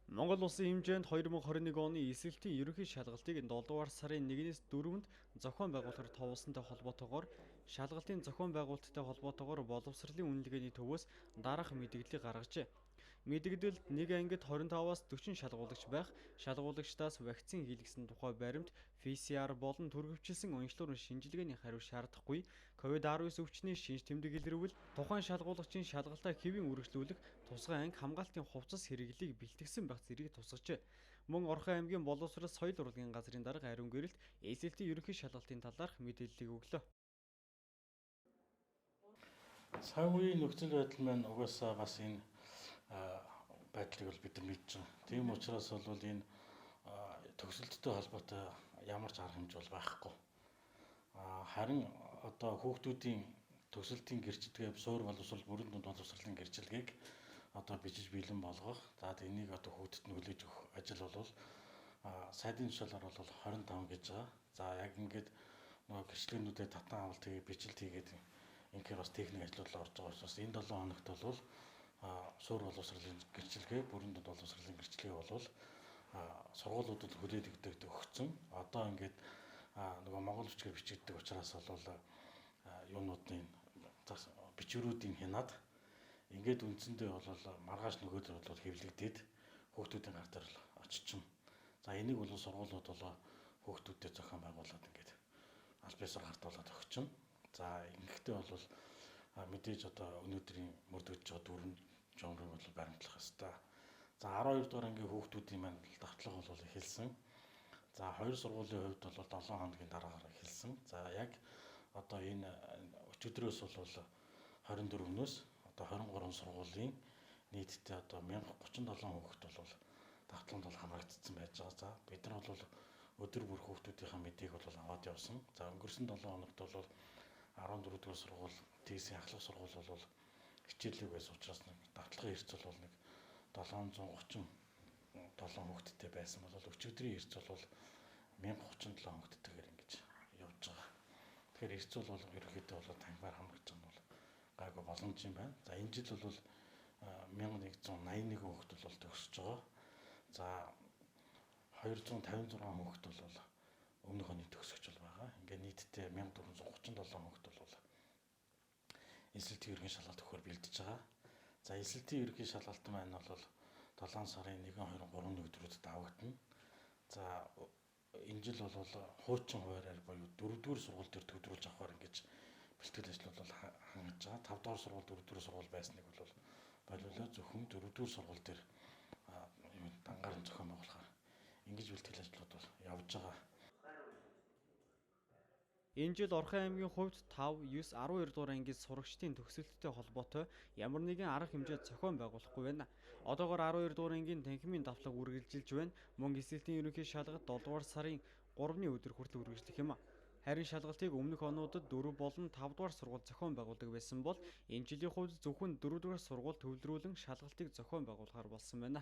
Монгол улсын хэмжээнд 2021 оны эсрэлтийн ерөнхий шалгалтыг 7 дугаар сарын 1-ээс 4-нд зохион байгуулахаар товолсонтой холбоотойгоор шалгалтын зохион байгуулалттай холбоотойгоор боловсролын үнэлгээний төвөөс дараах мэдээллийг гаргажээ. Мэдээлэлд нэг ангид 25-аас 40 шалгуулагч байх, шалгуулагчдаас вакцин хийлгэсэн тухай баримт, PCR болон түргэвчилсэн онцлогын шинжилгээний хариу шаардахгүй, COVID-19 өвчний шинж тэмдэг илэрвэл тухайн шалгуулагчийн шалгалтаа хэвийн үргэлжлүүлэх тусгай анги хамгаалтын хувцас хэрэглийг бэлтгэсэн байх зэрэг тусгажээ. Мөн Орхон аймгийн боловсрол соёл урлагийн газрын дарга Ариун Гэрэлт эсэлтийн ерөнхий шалгалтын талаарх мэдээллийг өглөө. Цаг үеийн нөхцөл байдал маань угаасаа бас энэ байдлыг бол бид нар мэдж байгаа. Тийм учраас бол энэ төгсөлттэй холбоотой ямар ч арга хэмжээ бол байхгүй. Харин одоо хүүхдүүдийн төгсөлтийн гэрчилгээ суур боловсрол бүрэн дунд боловсролын гэрчилгээг одоо бичиж бэлэн болгох. За энийг одоо хүүхдэд нь хүлээж өгөх ажил бол сайдын тушаалаар бол 25 гэж байгаа. За яг ингээд нөгөө гэрчлэгнүүдэд татан авалт хийгээд бичлэлт хийгээд инхээр бас техник ажлууд орж байгаа учраас энэ 7 хоногт бол суур боловсролын гэрчилгээ, бүрэн дунд боловсролын гэрчилгээ бол сургуулиудад хүлээлгдэг өгсөн. Одоо ингээд нөгөө монгол бичгээр бичигддэг учраас бол юунуудын бичвэрүүдийн хянаад ингээд үндсэндээ бол маргааш нөгөөдөр бол хэвлэгдээд хүүхдүүдийн гар дээр очичин. За энийг бол сургуулиуд бол хүүхдүүдэд зохион байгуулад ингээд аль биесээр хартуулаад өгчин. За ингэхдээ бол мэдээж одоо өнөөдрийн мөрдөгдөж байгаа дөрвөн жонрыг бол баримтлах ёстой. За 12 дугаар ангийн хүүхдүүдийн маань давтлага бол эхэлсэн. За хоёр сургуулийн хувьд бол 7 хоногийн дараагаар эхэлсэн. За яг одоо энэ өчигдрөөс бол 24-нөөс одоо 23 сургуулийн нийтдээ одоо 1037 хүүхэд бол давтлаганд бол хамрагдсан байж байгаа. За бид нар бол өдөр бүр хүүхдүүдийн мэдээг бол аваад явсан. За өнгөрсөн 7 хоногт бол 14 дугаар сургууль, TS-ийн ахлах сургууль бол хичээлэг байсан учраас нэг давтлагын эрс бол нэг 737 хүүхэдтэй байсан бол өчигдрийн эрс бол 1037 хүүхэдтэйгээр ингэж явж байгаа. Тэгэхээр эрс бол ерөнхийдөө бол танхимаар хамрагдж байгаа нь бол гайгүй боломж юм байна. За энэ жил бол 1181 хүүхэд бол төгсөж байгаа. За 256 хүүхэд бол өмнөх оны төгсөгч бол байгаа. Ингээ нийтдээ 1437 хүүхэд бол эсэлтийн ерөнхий шалгалт өгөхөөр бэлдэж байгаа. За эсэлтийн ерөнхий шалгалт маань бол 7 сарын 1, 2, 3-ны өдрүүдэд давагдана. За энэ жил бол хуучин хуваараар буюу 4-р сургууль дээр төвлөрүүлж авахар ингэж бэлтгэл ажлууд бол хангаж байгаа. 5-р сургууль, 4-р сургууль байсныг бол болиулаад зөвхөн 4-р сургууль дээр дангаар нь зохион байгуулахаар ингэж бэлтгэл ажлууд бол явж байгаа. Энэ жил Орхон аймгийн хувьд 5, 9, 12 дугаар ангийн сурагчдын төгсөлттэй холбоотой ямар нэгэн арга хэмжээ зохион байгуулахгүй байна. Одоогоор 12 дугаар ангийн танхимын давтлага үргэлжилж байна. Мөн эсэлтийн ерөнхий шалгалт 7 дугаар сарын 3-ны өдөр хүртэл үргэлжлэх юм. Харин шалгалтыг өмнөх онуудад 4 болон 5 дугаар сургууль зохион байгуулдаг байсан бол энэ жилийн хувьд зөвхөн 4 дугаар сургууль төвлөрүүлэн шалгалтыг зохион байгуулахаар болсон байна.